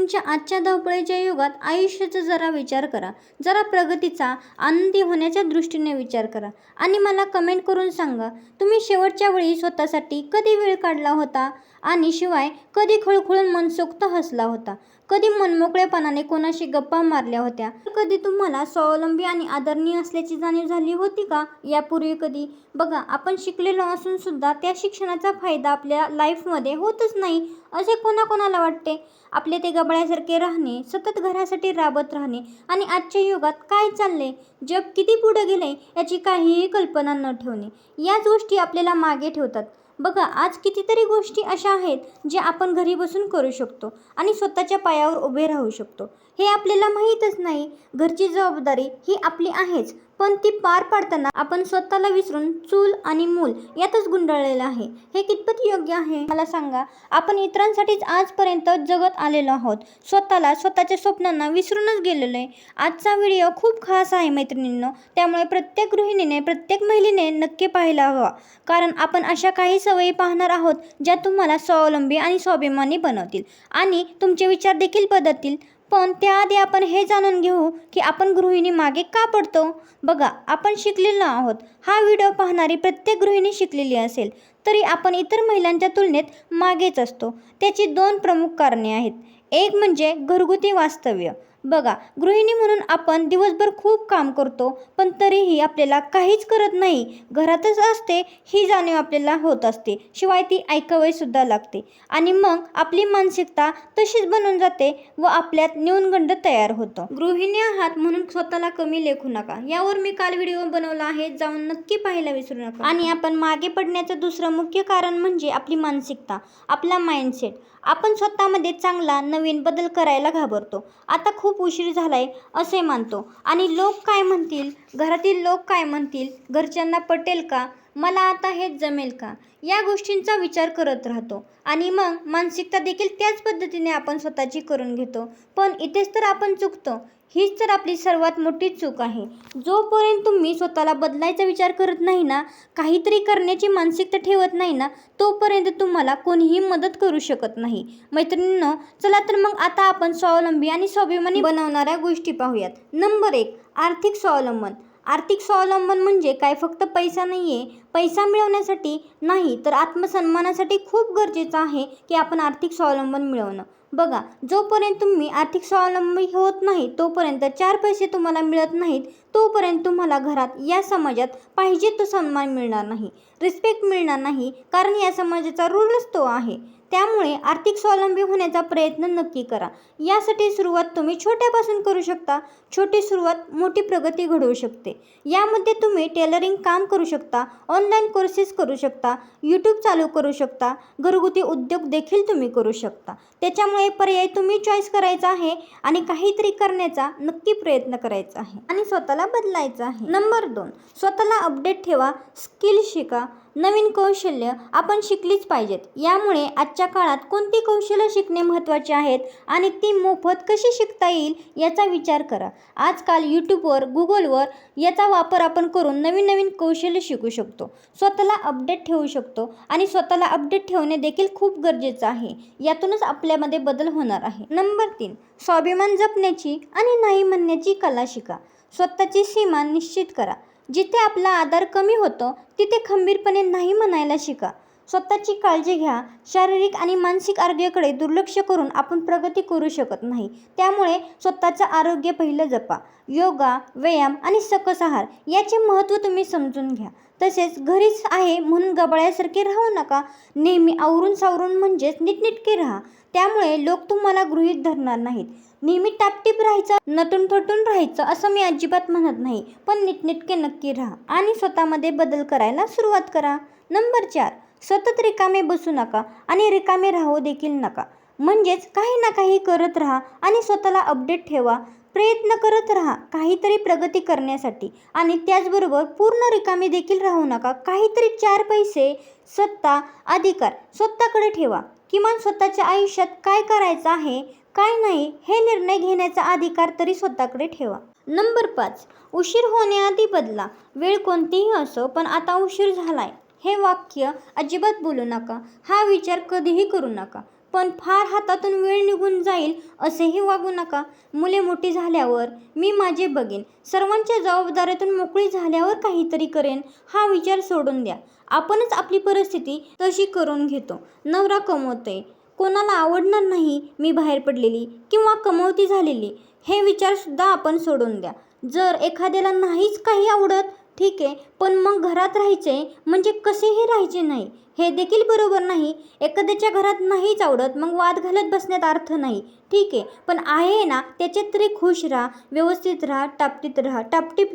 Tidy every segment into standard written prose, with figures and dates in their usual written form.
तुमच्या आजच्या धावपळीच्या युगात आयुष्याचा जरा विचार करा. जरा प्रगतीचा, आनंदी होण्याच्या दृष्टीने विचार करा आणि मला कमेंट करून सांगा, तुम्ही शेवटच्या वेळी स्वतःसाठी कधी वेळ काढला होता आणि शिवाय कधी खळखळून मनसोक्त हसला होता, कधी मनमोकळेपणाने कोणाशी गप्पा मारल्या होत्या, कधी तुम्हाला स्वावलंबी आणि आदरणीय असल्याची जाणीव झाली होती का? यापूर्वी कधी? बघा, आपण शिकलेलो असून सुद्धा त्या शिक्षणाचा फायदा आपल्या लाईफमध्ये होतच नाही असे कोणाकोणाला वाटते. आपले ते गबळ्यासारखे राहणे, सतत घरासाठी राबत राहणे आणि आजच्या युगात काय चालले, जग किती पुढे गेले याची काहीही कल्पना न ठेवणे, याच गोष्टी आपल्याला मागे ठेवतात. बघा, आज कितीतरी गोष्टी अशा आहेत ज्या आपण घरी बसून करू शकतो आणि स्वतःच्या पायावर उभे राहू शकतो. हे आपल्याला माहीतच नाही. घरची जबाबदारी ही आपली आहेच, पण ती पार पाडताना आपण स्वतःला विसरून चूल आणि मूल यातच गुंडाळलेलं आहे. हे कितपत योग्य आहे मला सांगा? आपण इतरांसाठीच आजपर्यंत जगत आलेलो आहोत, स्वतःला, स्वतःच्या स्वप्नांना विसरूनच गेलेलो आहे. आजचा व्हिडिओ खूप खास आहे मैत्रिणींनो, त्यामुळे प्रत्येक गृहिणीने, प्रत्येक महिलेने नक्की पाहायला हवा, कारण आपण अशा काही सवयी पाहणार आहोत ज्या तुम्हाला स्वावलंबी आणि स्वाभिमानी बनवतील आणि तुमचे विचार देखील बदलतील. पण त्याआधी आपण हे जाणून घेऊ की आपण गृहिणी मागे का पडतो. बघा, आपण शिकलेलो आहोत. हा व्हिडिओ पाहणारी प्रत्येक गृहिणी शिकलेली असेल, तरी आपण इतर महिलांच्या तुलनेत मागेच असतो. त्याची दोन प्रमुख कारणे आहेत. एक म्हणजे घरगुती वास्तव्य. बघा, गृहिणी म्हणून आपण दिवसभर खूप काम करतो, पण तरीही आपल्याला काहीच करत नाही, घरातच असते ही जाणीव आपल्याला होत असते. शिवाय ती ऐकावीसुद्धा लागते आणि मग आपली मानसिकता तशीच बनून जाते व आपल्यात न्यूनगंड तयार होतो. गृहिणी आहात म्हणून स्वतःला कमी लेखू नका. यावर मी काल व्हिडिओ बनवला आहे, जाऊन नक्की पाहायला विसरू नका. आणि आपण मागे पडण्याचं दुसरं मुख्य कारण म्हणजे आपली मानसिकता, आपला माइंडसेट. आपण स्वतःमध्ये चांगला नवीन बदल करायला घाबरतो. आता खूप उशीर झालाय असे मानतो आणि लोक काय म्हणतील, घरातील लोक काय म्हणतील, घरच्यांना पटेल का, मला आता हेच जमेल का, या गोष्टींचा विचार करत राहतो आणि मग मानसिकता देखील त्याच पद्धतीने आपण स्वतःची करून घेतो. पण इथेच तर आपण चुकतो. हीच तर आपली सर्वात मोठी चूक आहे. जोपर्यंत तुम्ही स्वतःला बदलायचा विचार करत नाही ना, काहीतरी करण्याची मानसिकता ठेवत नाही ना, तोपर्यंत तुम्हाला कोणीही मदत करू शकत नाही. मैत्रिणींनो, चला तर मग आता आपण स्वावलंबी आणि स्वाभिमानी बनवणाऱ्या गोष्टी पाहूयात. नंबर 1, आर्थिक स्वावलंबन. आर्थिक स्वावलंबन म्हणजे काय? फक्त पैसा नाही आहे. पैसा मिळवण्यासाठी नाही, तर आत्मसन्मानासाठी खूप गरजेचं आहे की आपण आर्थिक स्वावलंबन मिळवणं. बघा, जोपर्यंत तुम्ही आर्थिक स्वावलंबी होत नाही, तोपर्यंत 4 पैसे तुम्हाला मिळत नाहीत, तोपर्यंत तुम्हाला घरात, या समाजात पाहिजे तो सन्मान मिळणार नाही, रिस्पेक्ट मिळणार नाही, कारण या समाजाचा रूलच तो आहे. त्यामुळे आर्थिक स्वावलंबी होण्याचा प्रयत्न नक्की करा. यासाठी सुरुवात तुम्ही छोट्यापासून करू शकता. छोटी सुरुवात मोठी प्रगती घडवू शकते. यामध्ये तुम्ही टेलरिंग काम करू शकता, ऑनलाईन कोर्सेस करू शकता, यूट्यूब चालू करू शकता, घरगुती उद्योग देखील तुम्ही करू शकता. त्याच्यामुळे पर्याय तुम्ही चॉईस करायचा आहे आणि काहीतरी करण्याचा नक्की प्रयत्न करायचा आहे आणि स्वतःला बदलायचं आहे. नंबर 2, स्वतःला अपडेट ठेवा, स्किल शिका. नवीन कौशल्य आपण शिकलीच पाहिजेत. यामुळे आजच्या काळात कोणती कौशल्य शिकणे महत्त्वाचे आहेत आणि ती मोफत कशी शिकता येईल याचा विचार करा. आजकाल यूट्यूबवर, गुगलवर याचा वापर आपण करून नवीन नवीन कौशल्य शिकू शकतो, स्वतःला अपडेट ठेवू शकतो आणि स्वतःला अपडेट ठेवणे देखील खूप गरजेचं आहे. यातूनच आपल्यामध्ये बदल होणार आहे. नंबर 3, स्वाभिमान जपण्याची आणि नाही म्हणण्याची कला शिका. स्वतःची सीमा निश्चित करा. जिथे आपला आदर कमी होतो तिथे खंबीरपणे नाही म्हणायला शिका. स्वतःची काळजी घ्या. शारीरिक आणि मानसिक आरोग्याकडे दुर्लक्ष करून आपण प्रगती करू शकत नाही. त्यामुळे स्वतःचं आरोग्य पहिलं जपा. योगा, व्यायाम आणि सकस आहार याचे महत्त्व तुम्ही समजून घ्या. तसेच घरीच आहे म्हणून गबाळ्यासारखे राहू नका. नेहमी आवरून सावरून म्हणजेच नीटनेटके राहा. त्यामुळे लोक तुम्हाला गृहीत धरणार नाहीत. नेहमी टापटीप राहायचं, नटून थटून राहायचं असं मी अजिबात म्हणत नाही, पण नीटनेटके नक्की राहा आणि स्वतःमध्ये बदल करायला सुरुवात करा. नंबर 4, सतत रिकामे बसू नका आणि रिकामे राहू देखील नका. म्हणजेच काही ना काही करत राहा आणि स्वतःला अपडेट ठेवा. प्रयत्न करत राहा काहीतरी प्रगती करण्यासाठी आणि त्याचबरोबर पूर्ण रिकामे देखील राहू नका. काहीतरी 4 पैसे, सत्ता, अधिकार स्वतःकडे ठेवा. किमान स्वतःच्या आयुष्यात काय करायचं आहे, काय नाही हे निर्णय घेण्याचा अधिकार तरी स्वतःकडे ठेवा. नंबर 5, उशीर होण्याआधी बदला. वेळ कोणतीही असो, पण आता उशीर झालाय हे वाक्य अजिबात बोलू नका. हा विचार कधीही करू नका. पण फार हातातून वेळ निघून जाईल असेही वागू नका. मुले मोठी झाल्यावर मी माझे बघेन, सर्वांच्या जबाबदाऱ्यातून मोकळी झाल्यावर काहीतरी करेन हा विचार सोडून द्या. आपणच आपली परिस्थिती तशी करून घेतो. नवरा कमवतोय, कोणाला आवडणार नाही मी बाहेर पडलेली किंवा कमवती झालेली, हे विचारसुद्धा आपण सोडून द्या. जर एखाद्याला नाहीच काही आवडत, ठीक आहे, पण मग घरात राहायचे म्हणजे कसेही राहायचे नाही हे देखील बरोबर नाही. एखाद्याच्या घरात नाहीच आवडत मग वाद घालत बसण्यात अर्थ नाही, ठीक आहे, पण आहे ना त्याच्यात तरी खुश राहा, व्यवस्थित राहा, टापटीप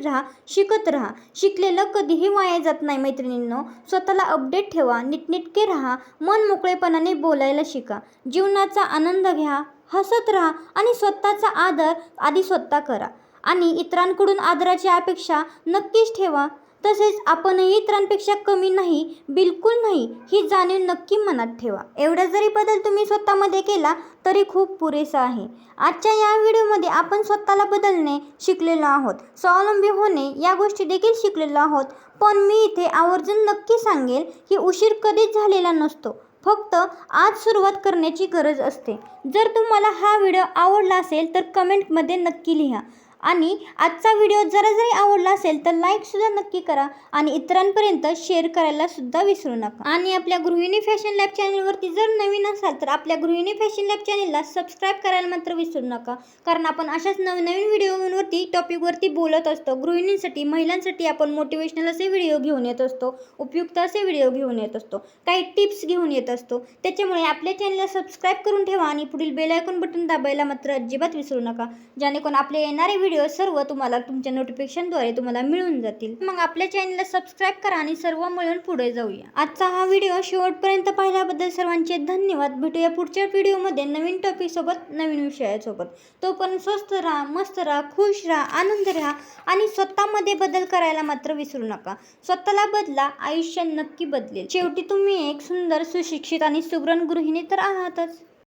राहा, शिकत राहा. शिकलेलं कधीही वाया जात नाही मैत्रिणींनो. स्वतःला अपडेट ठेवा, नीटनेटके राहा, मन मोकळेपणाने बोलायला शिका, जीवनाचा आनंद घ्या, हसत राहा आणि स्वतःचा आदर आधी स्वतः करा आणि इतरांकडून आदराची अपेक्षा नक्कीच ठेवा. तसेच आपणही इतरांपेक्षा कमी नाही, बिलकुल नाही, ही जाणीव नक्की मनात ठेवा. एवढा जरी बदल तुम्ही स्वतःमध्ये केला तरी खूप पुरेसा आहे. आजच्या या व्हिडिओमध्ये आपण स्वतःला बदलणे शिकलेलो आहोत, स्वावलंबी होणे या गोष्टी देखील शिकलेलो आहोत. पण मी इथे आवर्जून नक्की सांगेल की उशीर कधीच झालेला नसतो, फक्त आज सुरुवात करण्याची गरज असते. जर तुम्हाला हा व्हिडिओ आवडला असेल तर कमेंटमध्ये नक्की लिहा आणि आजचा व्हिडिओ जरा जरी आवडला असेल तर लाईकसुद्धा नक्की करा आणि इतरांपर्यंत शेअर करायला सुद्धा विसरू नका. आणि आपल्या गृहिणी फॅशन लॅब चॅनलवरती जर नवीन असाल तर आपल्या गृहिणी फॅशन लॅब चॅनलला सबस्क्राईब करायला मात्र विसरू नका, कारण आपण अशाच नवीन व्हिडिओवरती टॉपिकवरती बोलत असतो. गृहिणींसाठी, महिलांसाठी आपण मोटिवेशनल असे व्हिडिओ घेऊन येत असतो, उपयुक्त असे व्हिडिओ घेऊन येत असतो, काही टिप्स घेऊन येत असतो. त्याच्यामुळे आपल्या चॅनलला सबस्क्राईब करून ठेवा आणि पुढील बेल आयकॉन बटन दाबायला मात्र अजिबात विसरू नका, जेणेकरून आपले येणारे व्हिडिओ सर्व तुम्हाला तुमच्या नोटिफिकेशनद्वारे तुम्हाला मिळून जातील. मग आपल्या चॅनलला सबस्क्राईब करा आणि सर्व मिळून पुढे जाऊया. आजचा हा व्हिडिओ शेवटपर्यंत पाहिल्याबद्दल सर्वांचे धन्यवाद. भेटूया पुढच्या व्हिडिओमध्ये नवीन टॉपिकसोबत, नवीन विषयासोबत. तोपर्यंत स्वस्त राहा, मस्त राहा, खुश राहा, आनंद राहा आणि स्वतःमध्ये बदल करायला मात्र विसरू नका. स्वतःला बदला, आयुष्य नक्की बदलेल. शेवटी तुम्ही एक सुंदर, सुशिक्षित आणि सुगरण गृहिणी तर आहातच.